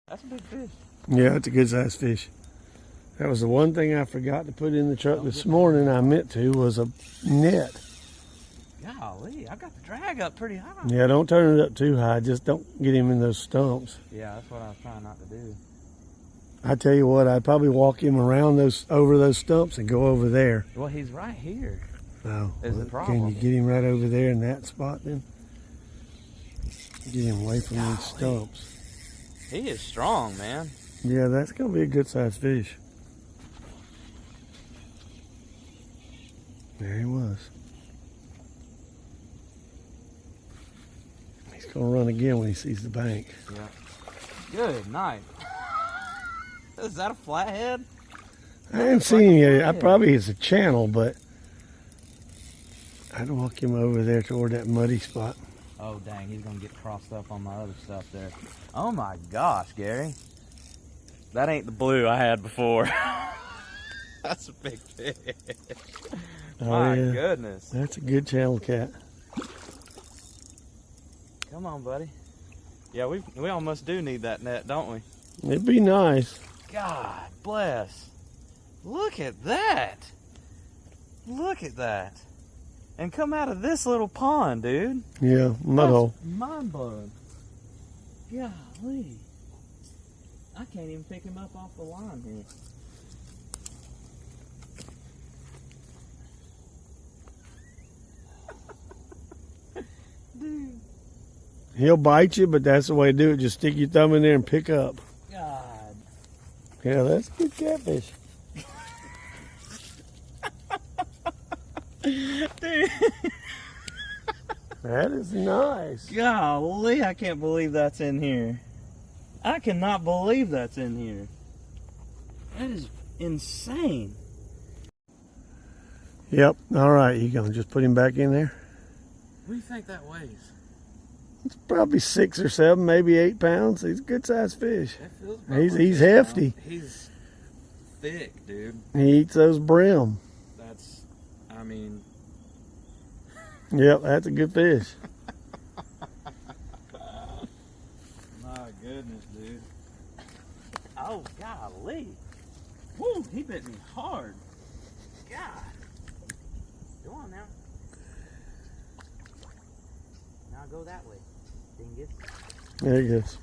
That's a big fish. Yeah, it's a good sized fish. That was the one thing I forgot to put in the truck this morning. I meant to was a net. Golly, I got the drag up pretty high. Yeah, don't turn it up too high. Just don't get him in those stumps. Yeah, that's what I was trying not to do. I tell you what, I'd probably walk him around over those stumps and go over there. Well, he's right here. Oh, is the problem. Can you get him right over there in that spot then? Get him away from these stumps. He is strong, man. Yeah, that's gonna be a good sized fish. There he was. He's gonna run again when he sees the bank. Yeah. Good night. Is that a flathead? I haven't seen him yet. I probably it's a channel, but I'd walk him over there toward that muddy spot. Oh dang, he's gonna get crossed up on my other stuff there. Oh my gosh, Gary. That ain't the blue I had before. That's a big fish. Oh, My yeah. goodness. That's a good channel cat. Come on, buddy. Yeah, we almost do need that net, don't we? It'd be nice. God bless. Look at that. Look at that. And come out of this little pond, dude. Yeah, mud hole. Mind blowing. Golly. I can't even pick him up off the line here. Dude. He'll bite you, but that's the way to do it. Just stick your thumb in there and pick up. God. Yeah, that's a good catfish. Dude. That is nice. Golly, I can't believe that's in here. I cannot believe that's in here. That is insane. Yep. All right, you gonna just put him back in there? What do you think that weighs? It's probably 6 or 7, maybe 8 pounds. He's a good sized fish. That feels about He's hefty. He's thick, dude. He eats those brim. That's, I mean. Yep, that's a good fish. My goodness, dude. Oh, golly. Woo, he bit me hard. God. Go on now. Now go that way, dingus. There he goes.